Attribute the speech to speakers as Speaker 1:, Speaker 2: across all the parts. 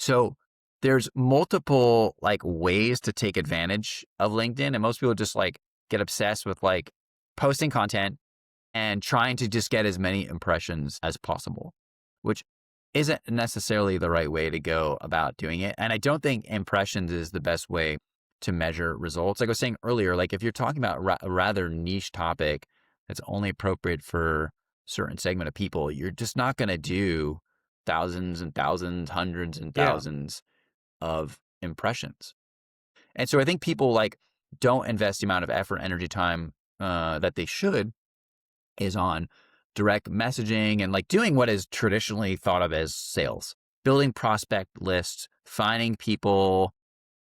Speaker 1: So there's multiple like ways to take advantage of LinkedIn. And most people just like get obsessed with like posting content and trying to just get as many impressions as possible, which isn't necessarily the right way to go about doing it. And I don't think impressions is the best way to measure results. Like I was saying earlier, like if you're talking about a rather niche topic that's only appropriate for a certain segment of people, you're just not going to do thousands and thousands, hundreds and
Speaker 2: Yeah.
Speaker 1: thousands of impressions. And so I think people like don't invest the amount of effort, energy, time that they should is on direct messaging and like doing what is traditionally thought of as sales, building prospect lists, finding people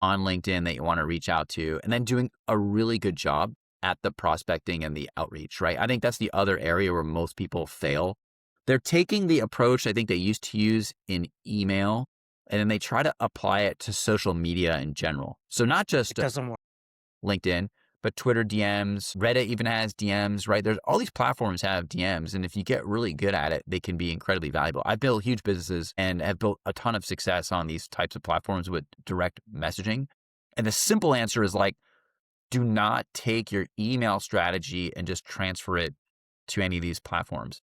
Speaker 1: on LinkedIn that you want to reach out to, and then doing a really good job at the prospecting and the outreach, right? I think that's the other area where most people fail. They're taking the approach I think they used to use in email, and then they try to apply it to social media in general. So not
Speaker 2: It
Speaker 1: just
Speaker 2: doesn't work.
Speaker 1: LinkedIn, but Twitter DMs, Reddit even has DMs, right? There's all these platforms have DMs. And if you get really good at it, they can be incredibly valuable. I've built huge businesses and have built a ton of success on these types of platforms with direct messaging. And the simple answer is like, do not take your email strategy and just transfer it to any of these platforms.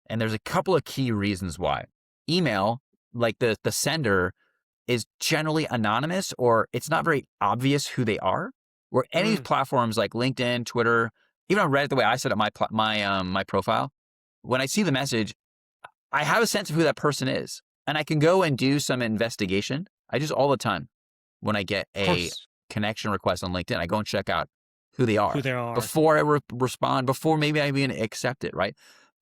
Speaker 1: And there's a couple of key reasons why. Email, like the sender, is generally anonymous, or it's not very obvious who they are. Where any of these
Speaker 2: Mm.
Speaker 1: platforms like LinkedIn, Twitter, even on Reddit, the way I set up my profile, when I see the message, I have a sense of who that person is, and I can go and do some investigation. I do this all the time when I get
Speaker 2: Of
Speaker 1: a
Speaker 2: course,
Speaker 1: connection request on LinkedIn. I go and check out who they
Speaker 2: who
Speaker 1: are
Speaker 2: they are.
Speaker 1: before I respond, before maybe I even accept it, right?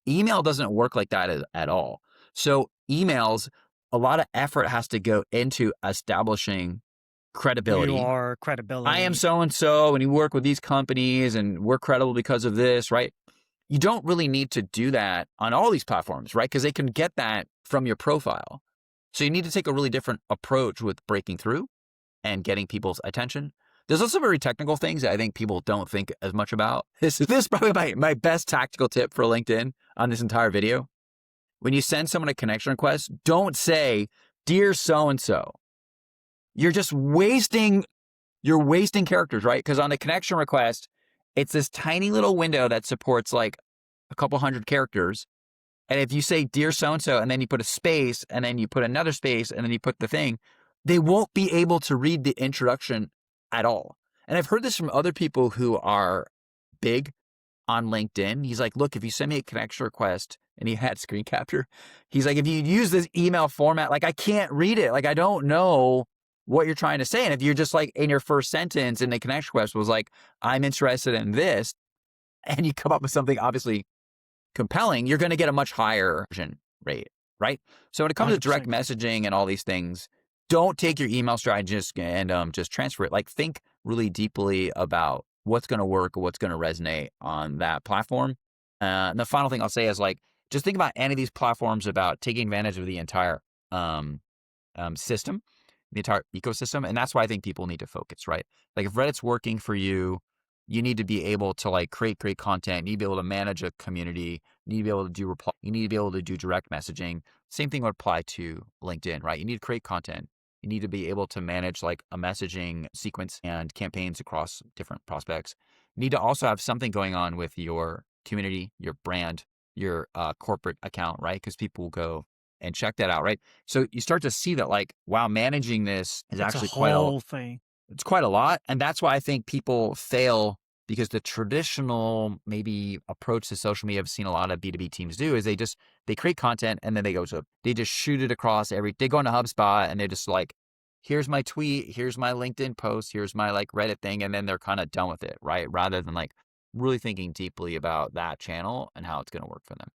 Speaker 1: Email doesn't work like that at all. So emails, a lot of effort has to go into establishing
Speaker 2: Who you
Speaker 1: credibility.
Speaker 2: are,
Speaker 1: I am
Speaker 2: credibility.
Speaker 1: so-and-so and you work with these companies and we're credible because of this, right? You don't really need to do that on all these platforms, right? Because they can get that from your profile. So you need to take a really different approach with breaking through and getting people's attention. There's also very technical things that I think people don't think as much about. This is probably my best tactical tip for LinkedIn on this entire video. When you send someone a connection request, don't say, "Dear so-and-so." You're just you're wasting characters, right? Because on the connection request, it's this tiny little window that supports like a couple hundred characters. And if you say dear so-and-so, and then you put a space, and then you put another space, and then you put the thing, they won't be able to read the introduction at all. And I've heard this from other people who are big on LinkedIn. He's like, look, if you send me a connection request, and he had screen capture, he's like, if you use this email format, like I can't read it. Like I don't know what you're trying to say. And if you're just like in your first sentence in the connection request was like, I'm interested in this, and you come up with something obviously compelling, you're going to get a much higher conversion rate, right? So when it comes to direct
Speaker 2: 100%.
Speaker 1: messaging and all these things, don't take your email strategy and just transfer it. Like think really deeply about what's going to work, what's going to resonate on that platform. And the final thing I'll say is like, just think about any of these platforms about taking advantage of the entire system, the entire ecosystem. And that's why I think people need to focus, right? Like if Reddit's working for you, you need to be able to like create great content. You need to be able to manage a community. You need to be able to do reply. You need to be able to do direct messaging. Same thing would apply to LinkedIn, right? You need to create content. You need to be able to manage like a messaging sequence and campaigns across different prospects. You need to also have something going on with your community, your brand, your corporate account, right? Because people will go and check that out, right? So you start to see that like, wow, managing this is
Speaker 2: It's a
Speaker 1: actually
Speaker 2: whole thing.
Speaker 1: it's quite a lot. And that's why I think people fail, because the traditional maybe approach to social media I've seen a lot of B2B teams do is they create content and then they just shoot it across they go into HubSpot and they're just like, here's my tweet, here's my LinkedIn post, here's my like Reddit thing. And then they're kind of done with it, right? Rather than like really thinking deeply about that channel and how it's going to work for them.